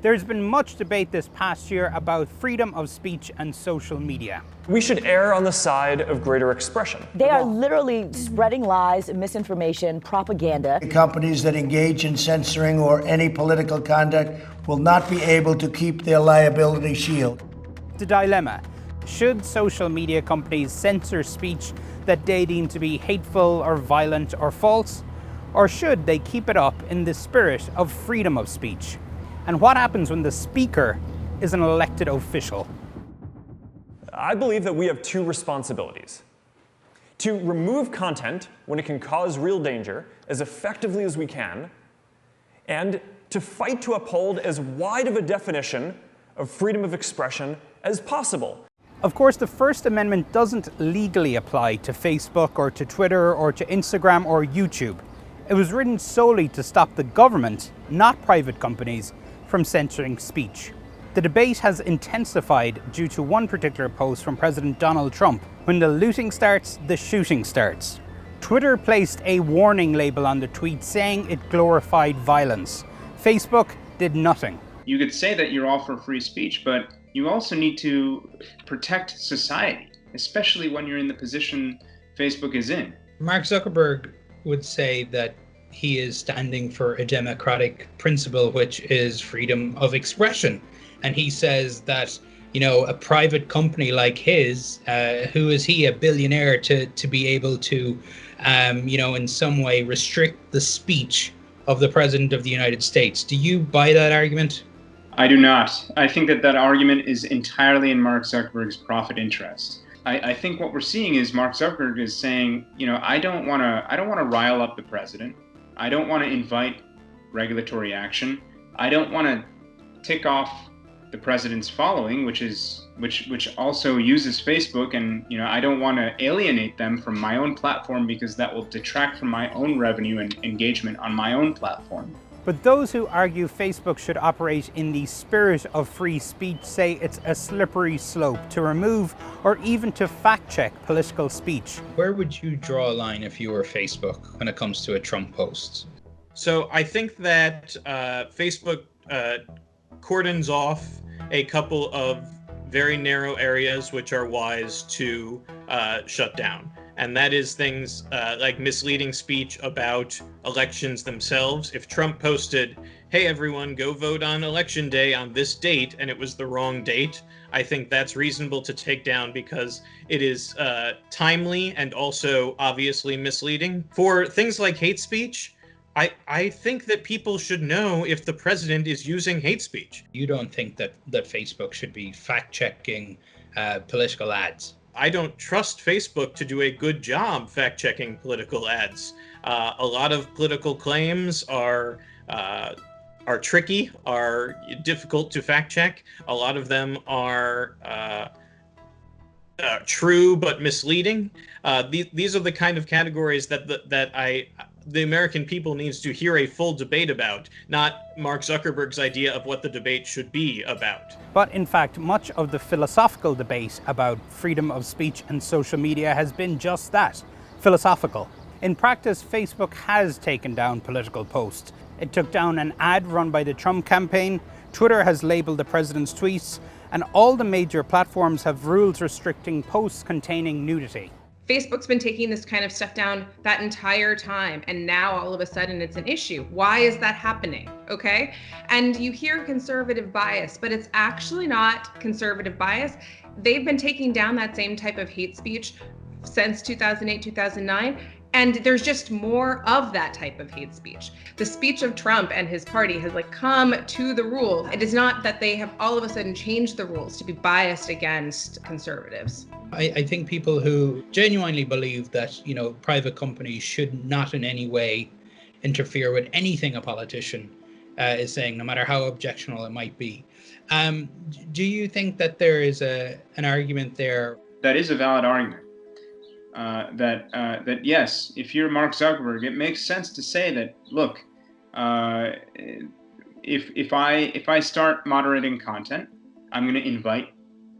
There's been much debate this past year about freedom of speech and social media. We should err on the side of greater expression. They are literally spreading lies, misinformation, propaganda. Companies that engage in censoring or any political conduct will not be able to keep their liability shield. The dilemma: should social media companies censor speech that they deem to be hateful or violent or false? Or should they keep it up in the spirit of freedom of speech? And what happens when the speaker is an elected official? I believe that we have two responsibilities: to remove content when it can cause real danger as effectively as we can, and to fight to uphold as wide of a definition of freedom of expression as possible. Of course, the First Amendment doesn't legally apply to Facebook or to Twitter or to Instagram or YouTube. It was written solely to stop the government, not private companies, from censoring speech. The debate has intensified due to one particular post from President Donald Trump: "When the looting starts, the shooting starts." Twitter placed a warning label on the tweet saying it glorified violence. Facebook did nothing. You could say that you're all for free speech, but you also need to protect society, especially when you're in the position Facebook is in. Mark Zuckerberg would say that he is standing for a democratic principle, which is freedom of expression. And he says that, a private company like his, who is he, a billionaire, to be able to, in some way restrict the speech of the President of the United States. Do you buy that argument? I do not. I think that argument is entirely in Mark Zuckerberg's profit interest. I think what we're seeing is Mark Zuckerberg is saying, I don't want to rile up the president. I don't want to invite regulatory action. I don't want to tick off the president's following, which also uses Facebook, and I don't want to alienate them from my own platform because that will detract from my own revenue and engagement on my own platform. But those who argue Facebook should operate in the spirit of free speech say it's a slippery slope to remove or even to fact-check political speech. Where would you draw a line if you were Facebook when it comes to a Trump post? So I think that Facebook cordons off a couple of very narrow areas which are wise to shut down. And that is things like misleading speech about elections themselves. If Trump posted, "Hey everyone, go vote on election day on this date," and it was the wrong date, I think that's reasonable to take down because it is timely and also obviously misleading. For things like hate speech, I think that people should know if the president is using hate speech. You don't think that Facebook should be fact-checking political ads? I don't trust Facebook to do a good job fact-checking political ads. A lot of political claims are tricky, are difficult to fact-check. A lot of them are true but misleading. These are the kind of categories that the American people needs to hear a full debate about, not Mark Zuckerberg's idea of what the debate should be about. But in fact, much of the philosophical debate about freedom of speech and social media has been just that, philosophical. In practice, Facebook has taken down political posts. It took down an ad run by the Trump campaign, Twitter has labeled the president's tweets, and all the major platforms have rules restricting posts containing nudity. Facebook's been taking this kind of stuff down that entire time, and now all of a sudden it's an issue. Why is that happening? Okay? And you hear conservative bias, but it's actually not conservative bias. They've been taking down that same type of hate speech since 2008, 2009. And there's just more of that type of hate speech. The speech of Trump and his party has come to the rules. It is not that they have all of a sudden changed the rules to be biased against conservatives. I think people who genuinely believe that, private companies should not in any way interfere with anything a politician is saying, no matter how objectionable it might be. Do you think that there is an argument there? That is a valid argument. That yes, if you're Mark Zuckerberg, it makes sense to say that, look, if I start moderating content, I'm going to invite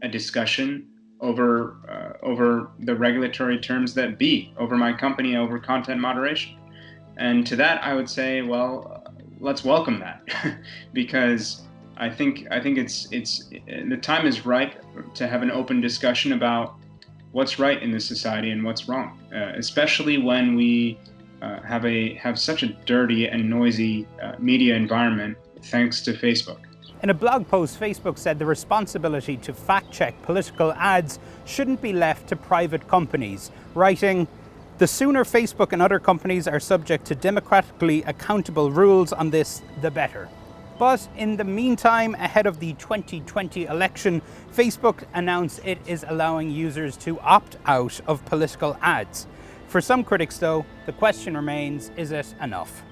a discussion over the regulatory terms that be over my company, over content moderation. And to that, I would say, well, let's welcome that, because I think it's the time is ripe to have an open discussion about what's right in this society and what's wrong, especially when we have such a dirty and noisy media environment thanks to Facebook. In a blog post, Facebook said the responsibility to fact-check political ads shouldn't be left to private companies, writing, "The sooner Facebook and other companies are subject to democratically accountable rules on this, the better." But in the meantime, ahead of the 2020 election, Facebook announced it is allowing users to opt out of political ads. For some critics, though, the question remains, is it enough?